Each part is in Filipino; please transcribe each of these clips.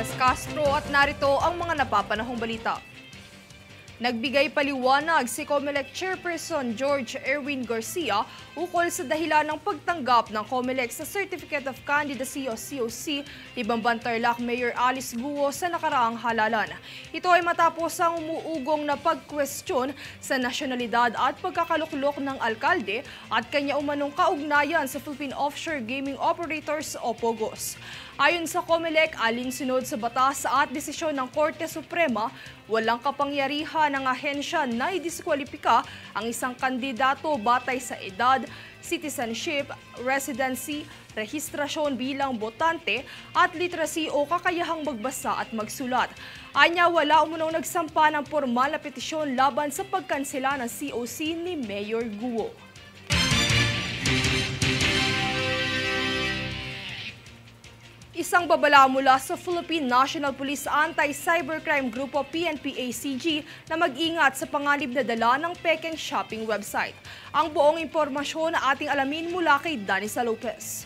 Princess Castro at narito ang mga napapanahong balita. Nagbigay paliwanag si COMELEC Chairperson George Erwin Garcia ukol sa dahilan ng pagtanggap ng COMELEC sa Certificate of Candidacy o COC ni Bamban Tarlac Mayor Alice Guo sa nakaraang halalan. Ito ay matapos ang umuugong na pagkwestiyon sa nasyonalidad at pagkakaluklok ng alkalde at kanya umanong kaugnayan sa Philippine Offshore Gaming Operators o POGOS. Ayon sa COMELEC, alinsunod sa batas at desisyon ng Korte Suprema, walang kapangyarihan ng ahensya na idiskwalipika ang isang kandidato batay sa edad, citizenship, residency, rehistrasyon bilang botante at literacy o kakayahang magbasa at magsulat. Anya, wala umunong nagsampa ng formal na petisyon laban sa pagkansela ng COC ni Mayor Guo. Isang babala mula sa Philippine National Police Anti-Cybercrime Group o PNP-ACG na mag-ingat sa panganib na dala ng pekeng shopping website. Ang buong impormasyon na ating alamin mula kay Danisa Lopez.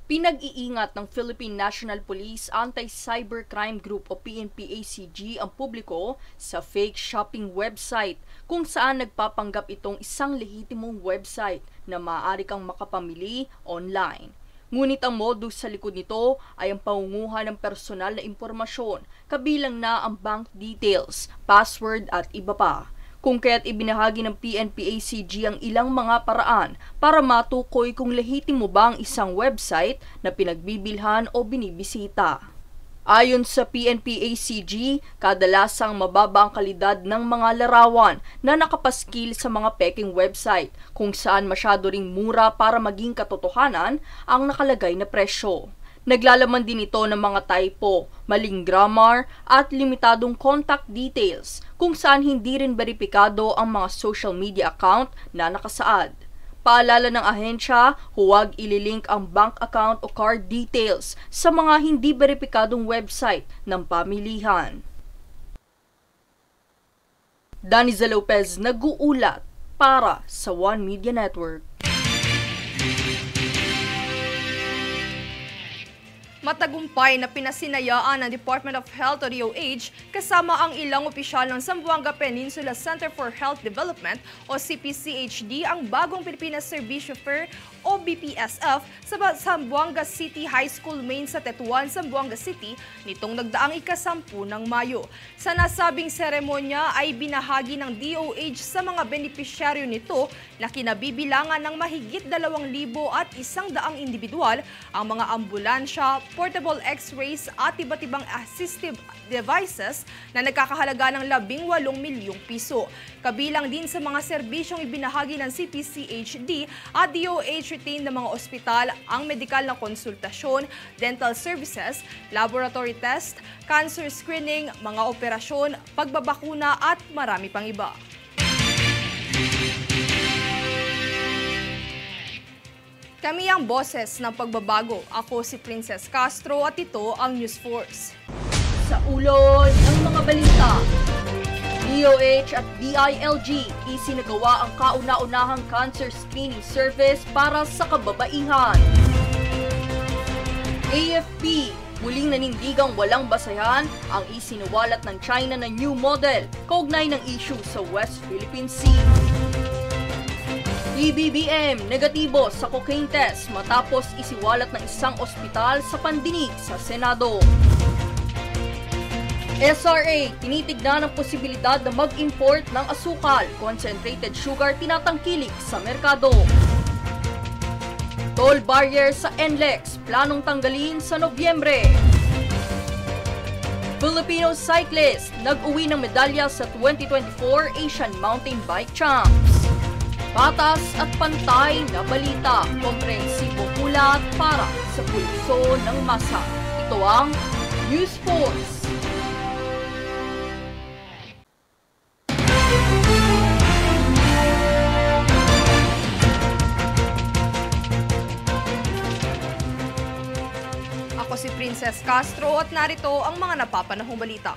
Pinag-iingat ng Philippine National Police Anti-Cybercrime Group o PNP-ACG ang publiko sa fake shopping website kung saan nagpapanggap itong isang lehitimong website na maaari kang makapamili online. Ngunit ang modus sa likod nito ay ang pangunguha ng personal na impormasyon, kabilang na ang bank details, password at iba pa. Kung kaya't ibinahagi ng PNP-ACG ang ilang mga paraan para matukoy kung lehitimo ba ang isang website na pinagbibilhan o binibisita. Ayon sa PNP-ACG, kadalasang mababa ang kalidad ng mga larawan na nakapaskil sa mga peking website kung saan masyado ring mura para maging katotohanan ang nakalagay na presyo. Naglalaman din ito ng mga typo, maling grammar at limitadong contact details kung saan hindi rin beripikado ang mga social media account na nakasaad. Paalala ng ahensya, huwag ililink ang bank account o card details sa mga hindi beripikadong website ng pamilihan. Danisa Lopez nag-uulat para sa One Media Network. Matagumpay na pinasinayaan ng Department of Health o DOH kasama ang ilang opisyal ng Zamboanga Peninsula Center for Health Development o CPCHD ang bagong Pilipinas Servicio Fair o BPSF sa Zamboanga City High School Main sa Tetuan, Zamboanga City nitong nagdaang ika-10 ng Mayo. Sa nasabing seremonya ay binahagi ng DOH sa mga benepisyaryo nito na kinabibilangan ng mahigit 2,100 individual ang mga ambulansya, portable x-rays at iba't ibang assistive devices na nagkakahalaga ng 18 milyong piso. Kabilang din sa mga serbisyong ibinahagi ng CPCHD at DOH retained ng mga ospital ang medikal na konsultasyon, dental services, laboratory test, cancer screening, mga operasyon, pagbabakuna at marami pang iba. Kami ang boses ng pagbabago. Ako si Princess Castro at ito ang News Force. Sa ulo ng mga balita, DOH at DILG isinagawa ang kauna-unahang cancer screening service para sa kababaihan. AFP, muling nanindigang walang basehan ang isinuwalat ng China na new model kaugnay ng issue sa West Philippine Sea. PBBM, negatibo sa cocaine test matapos isiwalat ng isang ospital sa pandinig sa Senado. SRA, tinitignan ang posibilidad na mag-import ng asukal, concentrated sugar tinatangkilik sa merkado. Toll barrier sa NLEX, planong tanggalin sa Nobyembre. Filipino cyclist, nag-uwi ng medalya sa 2024 Asian Mountain Bike Champs. Patas at pantay na balita, komprehensibong ulat para sa pulso ng masa. Ito ang News Force. Ako si Princess Castro at narito ang mga napapanahong balita.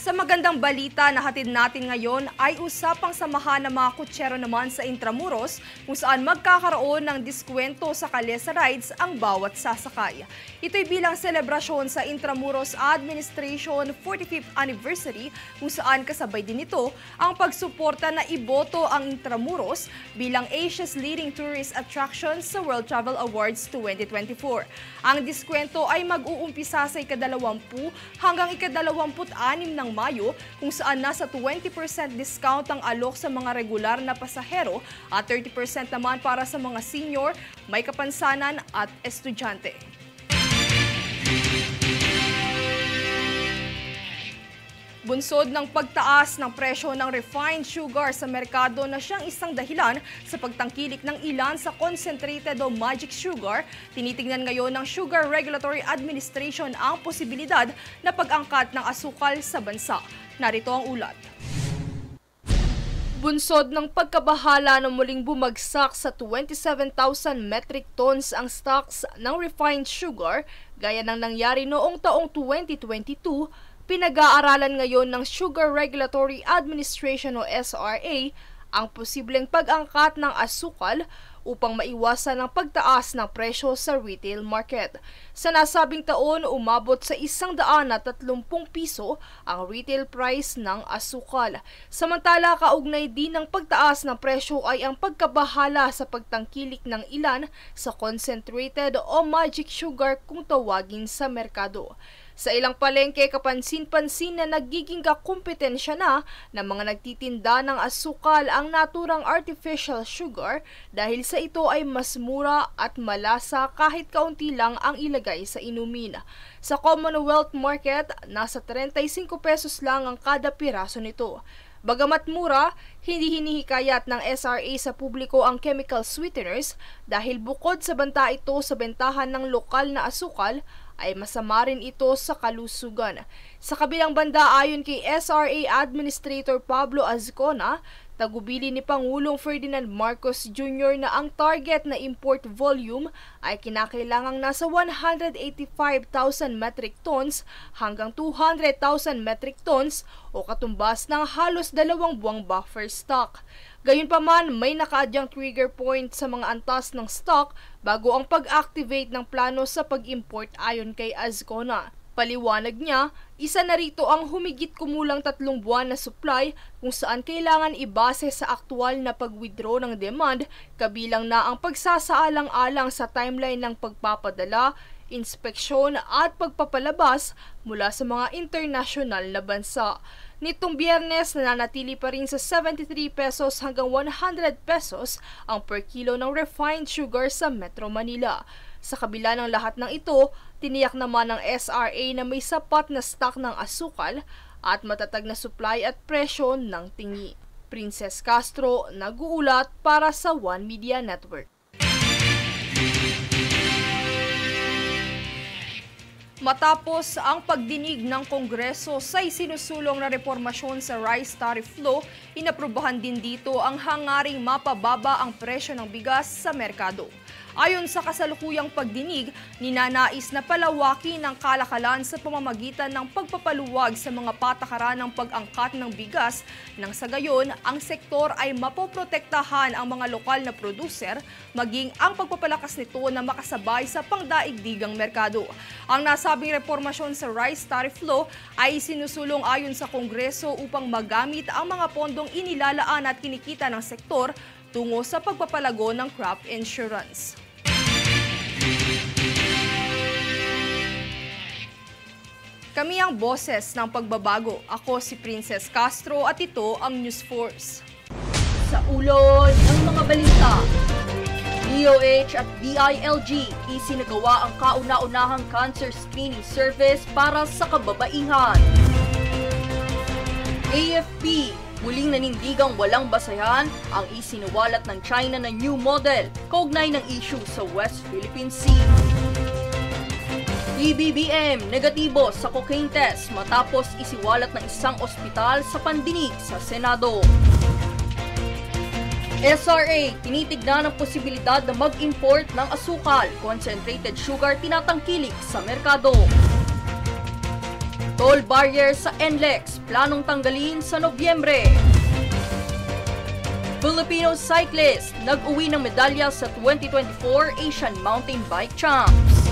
Sa magandang balita na hatid natin ngayon ay usapang samahan ng mga kutsero naman sa Intramuros kung saan magkakaroon ng diskwento sa Kalesa Rides ang bawat sasakay. Ito'y bilang selebrasyon sa Intramuros Administration 45th Anniversary kung saan kasabay din ito ang pagsuporta na iboto ang Intramuros bilang Asia's leading tourist attraction sa World Travel Awards 2024. Ang diskwento ay mag-uumpisa sa ika-20 hanggang ika-26 ng Mayo kung saan nasa 20% discount ang alok sa mga regular na pasahero at 30% naman para sa mga senior, may kapansanan at estudyante. Bunsod ng pagtaas ng presyo ng refined sugar sa merkado na siyang isang dahilan sa pagtangkilik ng ilan sa concentrated o magic sugar, tinitingnan ngayon ng Sugar Regulatory Administration ang posibilidad na pag-angkat ng asukal sa bansa. Narito ang ulat. Bunsod ng pagkabahala na muling bumagsak sa 27,000 metric tons ang stocks ng refined sugar, gaya ng nangyari noong taong 2022, pinag-aaralan ngayon ng Sugar Regulatory Administration o SRA ang posibleng pag-angkat ng asukal upang maiwasan ang pagtaas ng presyo sa retail market. Sa nasabing taon, umabot sa 130 piso ang retail price ng asukal. Samantala, kaugnay din ng pagtaas ng presyo ay ang pagkabahala sa pagtangkilik ng ilan sa concentrated o magic sugar kung tawagin sa merkado. Sa ilang palengke, kapansin-pansin na nagiging kakumpetensya na ng mga nagtitinda ng asukal ang naturang artificial sugar dahil sa ito ay mas mura at malasa kahit kaunti lang ang ilagay sa inumin. Sa Commonwealth Market, nasa 35 pesos lang ang kada piraso nito. Bagamat mura, hindi hinihikayat ng SRA sa publiko ang chemical sweeteners dahil bukod sa banta ito sa bentahan ng lokal na asukal, ay masama rin ito sa kalusugan. Sa kabilang banda, ayon kay SRA Administrator Pablo Azcona, tagubili ni Pangulong Ferdinand Marcos Jr. na ang target na import volume ay kinakailangang nasa 185,000 metric tons hanggang 200,000 metric tons o katumbas ng halos 2 buwang buffer stock. Gayunpaman, may nakaadyang trigger point sa mga antas ng stock bago ang pag-activate ng plano sa pag-import ayon kay Azcona. Paliwanag niya, isa na rito ang humigit kumulang 3 buwan na supply kung saan kailangan ibase sa aktual na pag-withdraw ng demand, kabilang na ang pagsasaalang-alang sa timeline ng pagpapadala, inspeksyon at pagpapalabas mula sa mga internasyonal na bansa. Nitong Biyernes, nananatili pa rin sa 73 pesos hanggang 100 pesos ang per kilo ng refined sugar sa Metro Manila. Sa kabila ng lahat ng ito, tiniyak naman ng SRA na may sapat na stock ng asukal at matatag na supply at presyo ng tingi. Princess Castro, nag-uulat para sa One Media Network. Matapos ang pagdinig ng Kongreso sa isinusulong na reformasyon sa rice tariff law, inaprubahan din dito ang hangaring mapababa ang presyo ng bigas sa merkado. Ayon sa kasalukuyang pagdinig, ninanais na palawakin ang kalakalan sa pamamagitan ng pagpapaluwag sa mga patakaran ng pag-angkat ng bigas nang sa gayon ang sektor ay mapoprotektahan ang mga lokal na producer maging ang pagpapalakas nito na makasabay sa pangdaigdigang merkado. Ang nasabing reformasyon sa rice tariff law ay sinusulong ayon sa Kongreso upang magamit ang mga pondong inilalaan at kinikita ng sektor tungo sa pagpapalago ng crop insurance. Kami ang boses ng pagbabago. Ako si Princess Castro at ito ang News Force. Sa ulo ng mga balita, DOH at DILG isinagawa ang kauna-unahang cancer screening service para sa kababaihan. AFP, muling nanindigang walang basehan ang isinuwalat ng China na new model kaugnay ng issue sa West Philippine Sea. PBBM, negatibo sa cocaine test matapos isiwalat ng isang ospital sa pandinig sa Senado. SRA, tinitignan ang posibilidad na mag-import ng asukal, concentrated sugar tinatangkilik sa merkado. Toll barrier sa NLEX, planong tanggalin sa Nobyembre. Filipino cyclist nag-uwi ng medalya sa 2024 Asian Mountain Bike Champs.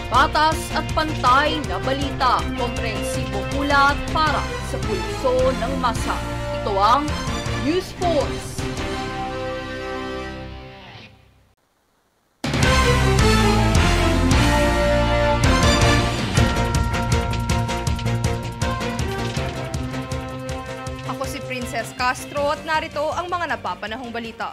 Patas at pantay na balita, komprehensibong ulat para sa pulso ng masa. Ito ang News Force. Ako si Princess Castro at narito ang mga napapanahong balita.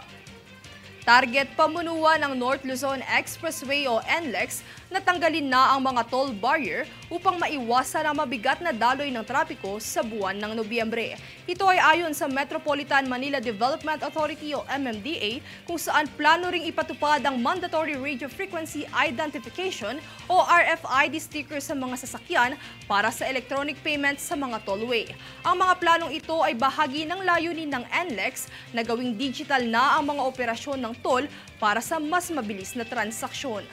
Target pamunuan ng North Luzon Expressway o NLEX na tanggalin na ang mga toll barrier upang maiwasan ang mabigat na daloy ng trapiko sa buwan ng Nobyembre. Ito ay ayon sa Metropolitan Manila Development Authority o MMDA, kung saan plano ring ipatupad ang Mandatory Radio Frequency Identification o RFID sticker sa mga sasakyan para sa electronic payments sa mga tollway. Ang mga planong ito ay bahagi ng layunin ng NLEX na gawing digital na ang mga operasyon ng toll para sa mas mabilis na transaksyon.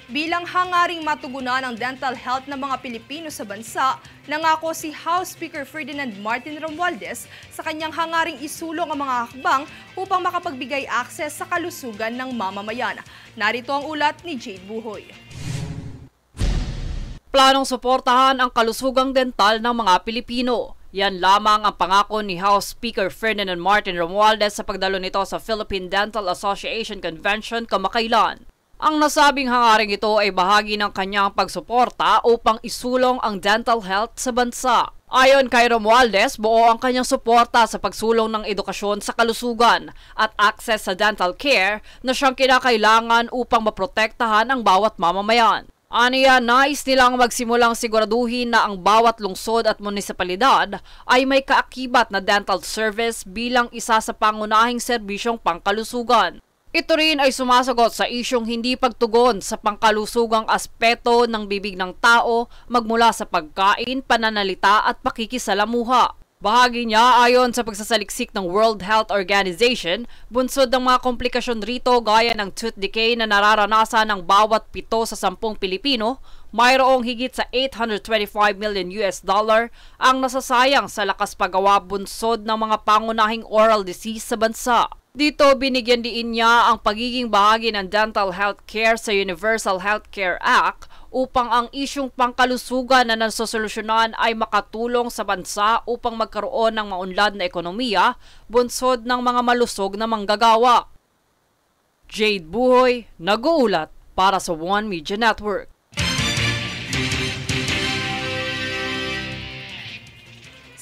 Bilang hangaring matugunan ang dental health ng mga Pilipino sa bansa, nangako si House Speaker Ferdinand Martin Romualdez sa kanyang hangaring isulong ang mga hakbang upang makapagbigay akses sa kalusugan ng mamamayan. Narito ang ulat ni Jade Buhoy. Planong suportahan ang kalusugang dental ng mga Pilipino. Yan lamang ang pangako ni House Speaker Ferdinand Martin Romualdez sa pagdalo nito sa Philippine Dental Association Convention kamakailan. Ang nasabing hangaring ito ay bahagi ng kanyang pagsuporta upang isulong ang dental health sa bansa. Ayon kay Romualdez, buo ang kanyang suporta sa pagsulong ng edukasyon sa kalusugan at access sa dental care na siyang kinakailangan upang maprotektahan ang bawat mamamayan. Aniya, nais nilang magsimulang siguraduhin na ang bawat lungsod at munisipalidad ay may kaakibat na dental service bilang isa sa pangunahing serbisyong pangkalusugan. Ito rin ay sumasagot sa isyong hindi pagtugon sa pangkalusugang aspeto ng bibig ng tao magmula sa pagkain, pananalita at pakikisalamuha. Bahagi niya ayon sa pagsasaliksik ng World Health Organization, bunsod ng mga komplikasyon rito gaya ng tooth decay na nararanasan ng bawat 7 sa 10 Pilipino, mayroong higit sa $825 million ang nasasayang sa lakas paggawa bunsod ng mga pangunahing oral disease sa bansa. Dito binigyan diin niya ang pagiging bahagi ng dental health care sa Universal Healthcare Act upang ang isyong pangkalusugan na nasosolusyonan ay makatulong sa bansa upang magkaroon ng maunlad na ekonomiya bunsod ng mga malusog na manggagawa. Jade Buhoy, nag-uulat para sa One Media Network.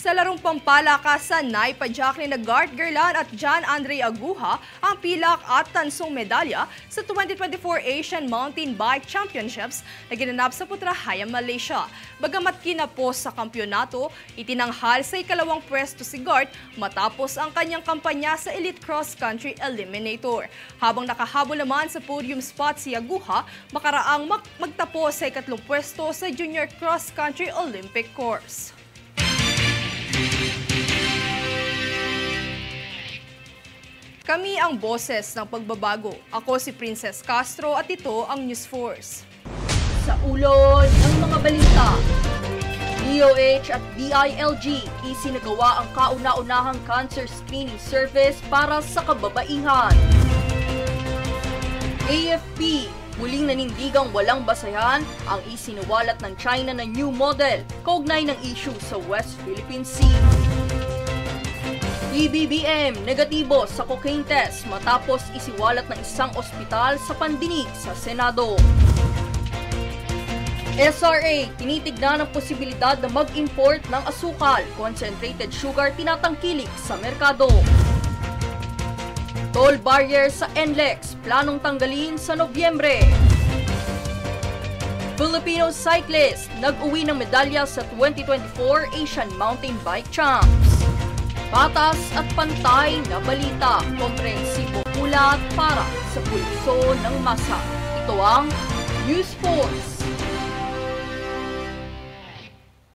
Sa larong pampalakasan, naipadyak ni Gart Gerlan at John Andre Aguja ang pilak at tansong medalya sa 2024 Asian Mountain Bike Championships na ginanap sa Putrajaya, Malaysia. Bagamat kinapos sa kampyonato, itinanghal sa ikalawang pwesto si Gart matapos ang kanyang kampanya sa Elite Cross Country Eliminator. Habang nakahabol naman sa podium spot si Aguja, makaraang magtapos sa ikatlong pwesto sa Junior Cross Country Olympic Course. Kami ang boses ng pagbabago. Ako si Princess Castro at ito ang News Force. Sa ulo ng mga balita, DOH at DILG isinagawa ang kauna-unahang cancer screening service para sa kababaihan. AFP, muling nanindigang walang basehan ang isinuwalat ng China na new model kaugnay ng issue sa West Philippine Sea. PBBM, negatibo sa cocaine test matapos isiwalat ng isang ospital sa pandinig sa Senado. SRA, tinitignan ang posibilidad na mag-import ng asukal, concentrated sugar tinatangkilik sa merkado. Toll barrier sa NLEX, planong tanggalin sa Nobyembre. Filipino cyclist, nag-uwi ng medalya sa 2024 Asian Mountain Bike Champs. Patas at pantay na balita, komprehensibong ulat para sa pulso ng masa. Ito ang News Force.